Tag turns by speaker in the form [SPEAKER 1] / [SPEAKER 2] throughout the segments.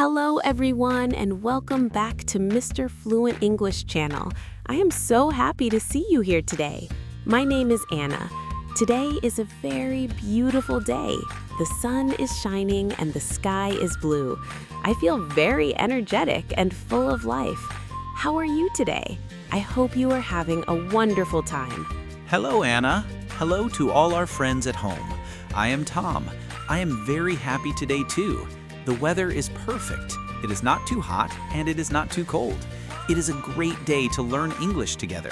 [SPEAKER 1] Hello everyone and welcome back to Mr. Fluent English Channel. I am so happy to see you here today. My name is Anna. Today is a very beautiful day. The sun is shining and the sky is blue. I feel very energetic and full of life. How are you today? I hope you are having a wonderful time.
[SPEAKER 2] Hello, Anna. Hello to all our friends at home. I am Tom. I am very happy today too. The weather is perfect. It is not too hot and it is not too cold. It is a great day to learn English together.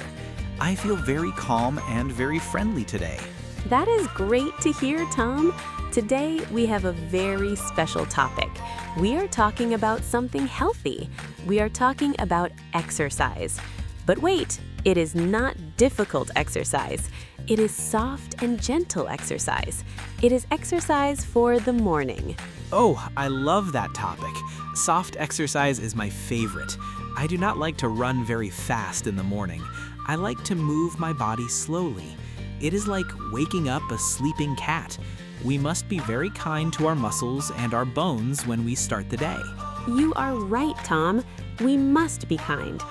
[SPEAKER 2] I feel very calm and very friendly today.
[SPEAKER 1] That is great to hear, Tom. Today we have a very special topic. We are talking about something healthy. We are talking about exercise. But wait, it is not difficult exercise. It is soft and gentle exercise. It is exercise for the morning.
[SPEAKER 2] Oh, I love that topic. Soft exercise is my favorite. I do not like to run very fast in the morning. I like to move my body slowly. It is like waking up a sleeping cat. We must be very kind to our muscles and our bones when we start the day.
[SPEAKER 1] You are right, Tom. We must be kind.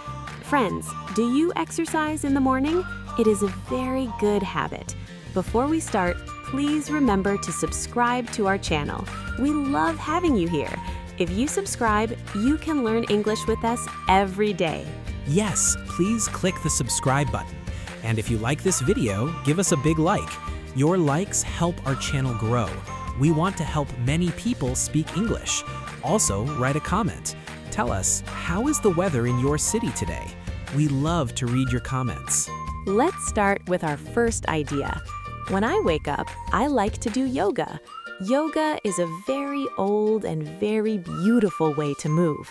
[SPEAKER 1] Friends, do you exercise in the morning? It is a very good habit. Before we start, please remember to subscribe to our channel. We love having you here. If you subscribe, you can learn English with us every day.
[SPEAKER 3] Yes, please click the subscribe button. And if you like this video, give us a big like. Your likes help our channel grow. We want to help many people speak English. Also, write a comment. Tell us, how is the weather in your city today? We love to read your comments.
[SPEAKER 1] Let's start with our first idea. When I wake up, I like to do yoga. Yoga is a very old and very beautiful way to move.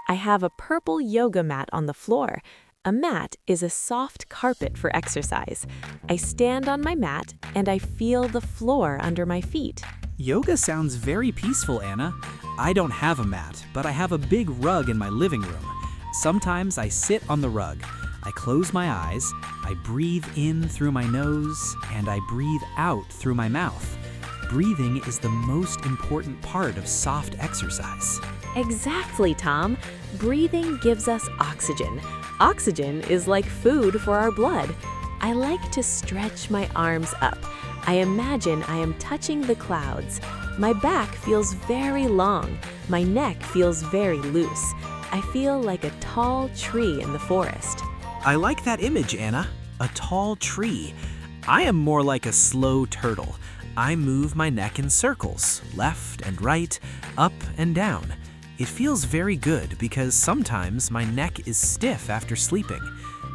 [SPEAKER 1] I have a purple yoga mat on the floor. A mat is a soft carpet for exercise. I stand on my mat and I feel the floor under my feet.
[SPEAKER 3] Yoga sounds very peaceful, Anna. I don't have a mat, but I have a big rug in my living room. Sometimes I sit on the rug. I close my eyes, I breathe in through my nose, and I breathe out through my mouth. Breathing is the most important part of soft exercise.
[SPEAKER 1] Exactly, Tom. Breathing gives us oxygen. Oxygen is like food for our blood. I like to stretch my arms up. I imagine I am touching the clouds. My back feels very long. My neck feels very loose. I feel like a tall tree in the forest.
[SPEAKER 3] I like that image, Anna. A tall tree. I am more like a slow turtle. I move my neck in circles, left and right, up and down. It feels very good because sometimes my neck is stiff after sleeping.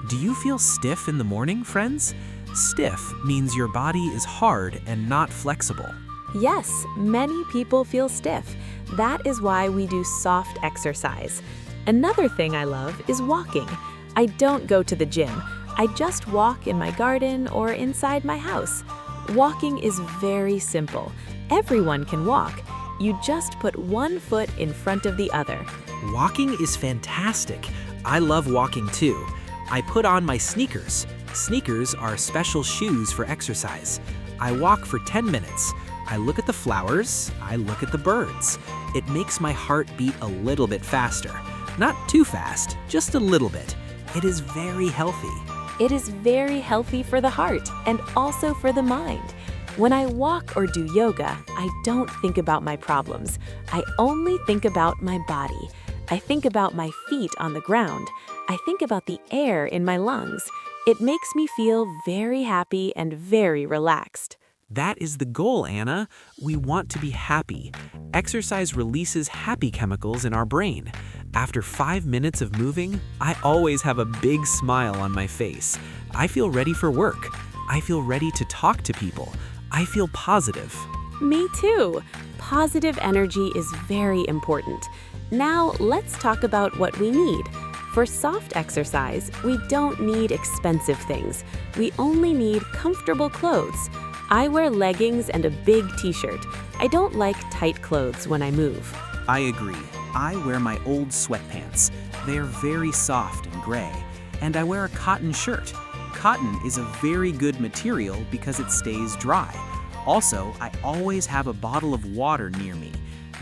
[SPEAKER 3] Do you feel stiff in the morning, friends? Stiff means your body is hard and not flexible.
[SPEAKER 1] Yes, many people feel stiff. That is why we do soft exercise. Another thing I love is walking. I don't go to the gym. I just walk in my garden or inside my house. Walking is very simple. Everyone can walk. You just put one foot in front of the other.
[SPEAKER 3] Walking is fantastic. I love walking too. I put on my sneakers. Sneakers are special shoes for exercise. I walk for 10 minutes. I look at the flowers. I look at the birds. It makes my heart beat a little bit faster. Not too fast, just a little bit. It is very healthy.
[SPEAKER 1] It is very healthy for the heart and also for the mind. When I walk or do yoga, I don't think about my problems. I only think about my body. I think about my feet on the ground. I think about the air in my lungs. It makes me feel very happy and very relaxed.
[SPEAKER 3] That is the goal, Anna. We want to be happy. Exercise releases happy chemicals in our brain. After 5 minutes of moving, I always have a big smile on my face. I feel ready for work. I feel ready to talk to people. I feel positive.
[SPEAKER 1] Me too. Positive energy is very important. Now let's talk about what we need. For soft exercise, we don't need expensive things. We only need comfortable clothes. I wear leggings and a big t-shirt. I don't like tight clothes when I move.
[SPEAKER 2] I agree. I wear my old sweatpants. They are very soft and gray. And I wear a cotton shirt. Cotton is a very good material because it stays dry. Also, I always have a bottle of water near me.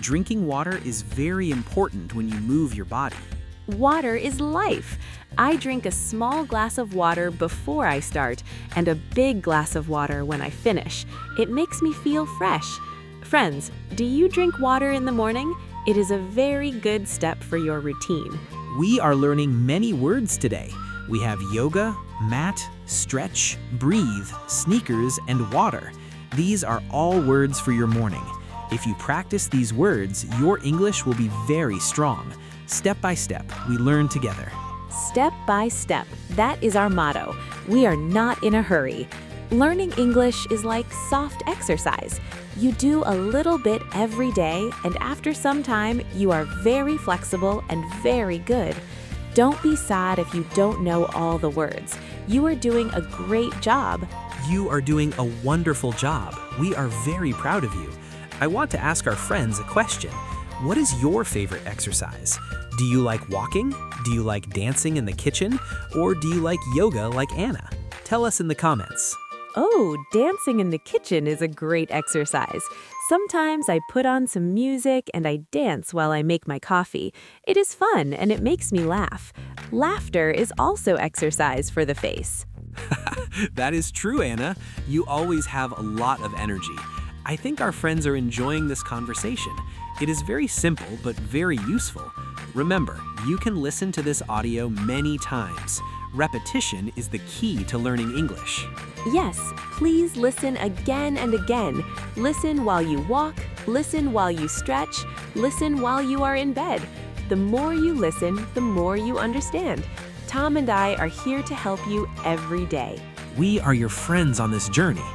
[SPEAKER 2] Drinking water is very important when you move your body.
[SPEAKER 1] Water is life. I drink a small glass of water before I start and a big glass of water when I finish. It makes me feel fresh. Friends, do you drink water in the morning? It is a very good step for your routine.
[SPEAKER 2] We are learning many words today. We have yoga, mat, stretch, breathe, sneakers, and water. These are all words for your morning. If you practice these words, your English will be very strong. Step by step, we learn together.
[SPEAKER 1] Step by step, that is our motto. We are not in a hurry. Learning English is like soft exercise. You do a little bit every day, and after some time, you are very flexible and very good. Don't be sad if you don't know all the words. You are doing a great job.
[SPEAKER 2] You are doing a wonderful job. We are very proud of you. I want to ask our friends a question. What is your favorite exercise? Do you like walking? Do you like dancing in the kitchen? Or do you like yoga like Anna? Tell us in the comments.
[SPEAKER 1] Oh, dancing in the kitchen is a great exercise. Sometimes I put on some music and I dance while I make my coffee. It is fun and it makes me laugh. Laughter is also exercise for the face.
[SPEAKER 2] That is true, Anna. You always have a lot of energy. I think our friends are enjoying this conversation. It is very simple but very useful. Remember, you can listen to this audio many times. Repetition is the key to learning English.
[SPEAKER 1] Yes, please listen again and again. Listen while you walk, listen while you stretch, listen while you are in bed. The more you listen, the more you understand. Tom and I are here to help you every day.
[SPEAKER 2] We are your friends on this journey.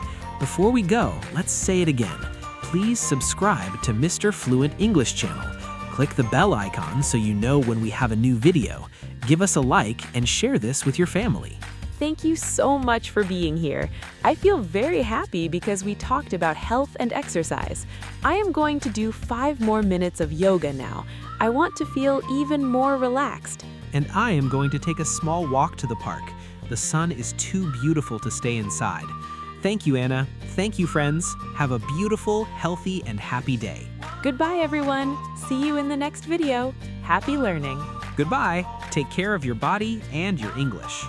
[SPEAKER 2] Before we go, let's say it again. Please subscribe to Mr. Fluent English Channel. Click the bell icon so you know when we have a new video. Give us a like and share this with your family.
[SPEAKER 1] Thank you so much for being here. I feel very happy because we talked about health and exercise. I am going to do 5 more minutes of yoga now. I want to feel even more relaxed.
[SPEAKER 2] And I am going to take a small walk to the park. The sun is too beautiful to stay inside. Thank you, Anna. Thank you, friends. Have a beautiful, healthy, and happy day.
[SPEAKER 1] Goodbye, everyone. See you in the next video. Happy learning.
[SPEAKER 2] Goodbye. Take care of your body and your English.